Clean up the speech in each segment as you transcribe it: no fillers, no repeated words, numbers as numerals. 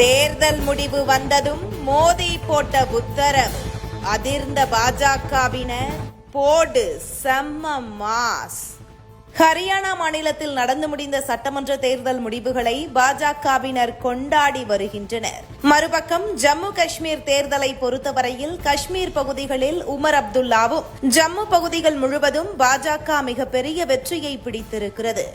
தேர்தல் முடிவு வந்ததும் மோடி போட்ட உத்தரவு அதிர்ந்த பாஜகவினர் போடு செம்ம மாஸ். ஹரியானா மாநிலத்தில் நடந்து முடிந்த சட்டமன்ற தேர்தல் முடிவுகளை பாஜகவினர் கொண்டாடி வருகின்றனர். மறுபக்கம் ஜம்மு காஷ்மீர் தேர்தலை பொறுத்தவரையில் காஷ்மீர் பகுதிகளில் உமர் அப்துல்லாவும் ஜம்மு பகுதிகள் முழுவதும் பாஜக மிகப்பெரிய வெற்றியை பிடித்திருக்கிறது.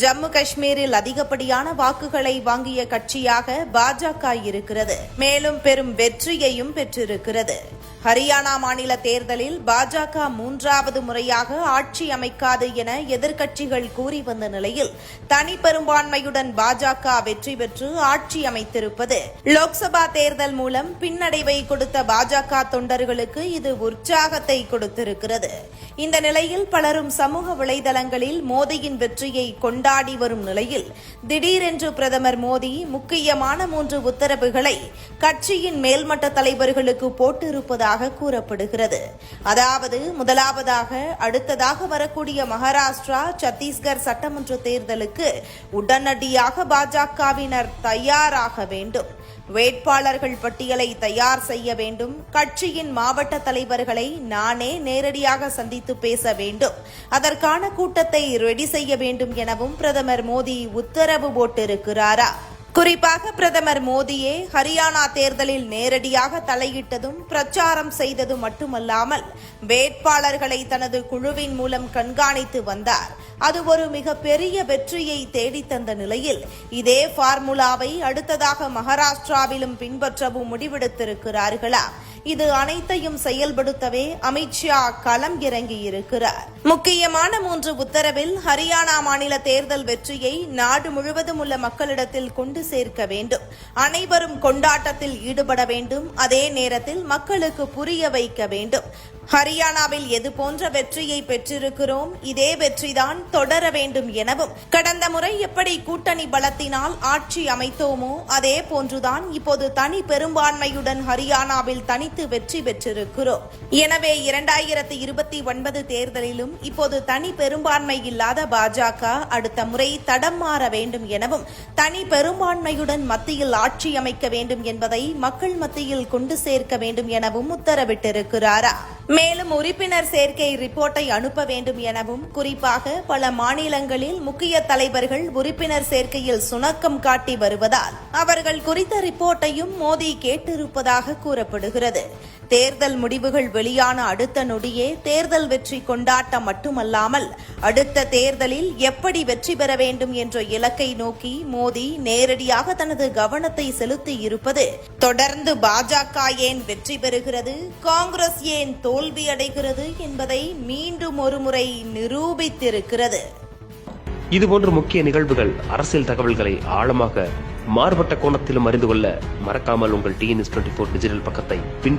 ஜம்மு காஷ்மீரில் அதிகப்படியான வாக்குகளை வாங்கிய கட்சியாக பாஜக இருக்கிறது. மேலும் பெரும் வெற்றியையும் பெற்றிருக்கிறது. ஹரியானா மாநில தேர்தலில் பாஜக மூன்றாவது முறையாக ஆட்சி அமைக்காது என எதிர்க்கட்சிகள் கூறி வந்த நிலையில் தனி பெரும்பான்மையுடன் பாஜக வெற்றி பெற்று ஆட்சி அமைத்திருப்பது லோக்சபா தேர்தல் மூலம் பின்னடைவை கொடுத்த பாஜக தொண்டர்களுக்கு இது உற்சாகத்தை கொடுத்திருக்கிறது. இந்த நிலையில் பலரும் சமூக வலைதளங்களில் மோடியின் வெற்றியை கொண்டாடி வரும் நிலையில் திடீரென்று பிரதமர் மோடி முக்கியமான 3 உத்தரவுகளை கட்சியின் மேல்மட்ட தலைவர்களுக்கு போட்டிருப்பதாக கூறப்படுகிறது. அதாவது முதலாவதாக அடுத்ததாக வரக்கூடிய மகாராஷ்டிரா, சத்தீஸ்கர் சட்டமன்ற தேர்தலுக்கு உடனடியாக பாஜகவினர் தயாராக வேண்டும். வேட்பாளர்கள் பட்டியலை தயார் செய்ய வேண்டும். கட்சியின் மாவட்ட தலைவர்களை நானே நேரடியாக சந்தித்து பேச வேண்டும். அதற்கான கூட்டத்தை ரெடி செய்ய வேண்டும் எனவும் பிரதமர் மோடி உத்தரவு போட்டிருக்கிறாரா? குறிப்பாக பிரதமர் மோடியே ஹரியானா தேர்தலில் நேரடியாக தலையிட்டதும் பிரச்சாரம் செய்தது மட்டுமல்லாமல் வேட்பாளர்களை தனது குழுவின் மூலம் கண்காணித்து வந்தார். அது ஒரு மிகப்பெரிய வெற்றியை தேடித்தந்த நிலையில் இதே பார்முலாவை அடுத்ததாக மகாராஷ்டிராவிலும் பின்பற்றவும் முடிவெடுத்திருக்கிறார்களா? இது அனைத்தையும் செயல்படுத்தவே அமித்ஷா களம் இறங்கியிருக்கிறார். முக்கியமான 3 உத்தரவில் ஹரியானா மாநில தேர்தல் வெற்றியை நாடு முழுவதும் உள்ள மக்களிடத்தில் கொண்டு சேர்க்க வேண்டும். அனைவரும் கொண்டாட்டத்தில் ஈடுபட வேண்டும். அதே நேரத்தில் மக்களுக்கு புரிய வைக்க வேண்டும். ஹரியானாவில் எது போன்ற வெற்றியை பெற்றிருக்கிறோம், இதே வெற்றிதான் தொடர வேண்டும் எனவும், கடந்த முறை எப்படி கூட்டணி பலத்தினால் ஆட்சி அமைத்தோமோ அதே போன்றுதான் இப்போது தனி பெரும்பான்மையுடன் ஹரியானாவில் தனித்து வெற்றி பெற்றிருக்கிறோம். எனவே 2029 தேர்தலிலும் இப்போது தனி பெரும்பான்மை இல்லாத பாஜக அடுத்த முறை தடம் மாற வேண்டும் எனவும், தனி பெரும்பான்மையுடன் மத்தியில் ஆட்சி அமைக்க வேண்டும் என்பதை மக்கள் மத்தியில் கொண்டு சேர்க்க வேண்டும் எனவும் உத்தரவிட்டிருக்கிறாரா? மேலும் உறுப்பினர் சேர்க்கை ரிப்போர்ட்டை அனுப்ப வேண்டும் எனவும், குறிப்பாக பல மாநிலங்களில் முக்கிய தலைவர்கள் உறுப்பினர் சேர்க்கையில் சுணக்கம் காட்டி வருவதால் அவர்கள் குறித்த ரிப்போர்ட்டையும் மோடி கேட்டிருப்பதாக கூறப்படுகிறது. தேர்தல் முடிவுகள் வெளியான அடுத்த நொடியே தேர்தல் வெற்றி கொண்டாட்டம் மட்டுமல்லாமல் அடுத்த தேர்தலில் எப்படி வெற்றி பெற வேண்டும் என்ற இலக்கை நோக்கி மோடி நேரடியாக தனது கவனத்தை செலுத்தி இருப்பது தொடர்ந்து பாஜக ஏன் வெற்றி பெறுகிறது, காங்கிரஸ் ஏன் தோல்வி அடைகிறது என்பதை மீண்டும் ஒருமுறை நிரூபித்திருக்கிறது. இதுபோன்ற முக்கிய நிகழ்வுகள், அரசியல் தகவல்களை ஆழமாக மாறுபட்ட கோணத்திலும் அறிந்து கொள்ள மறக்காமல் உங்கள் TNS24 டிஜிட்டல் பக்கத்தை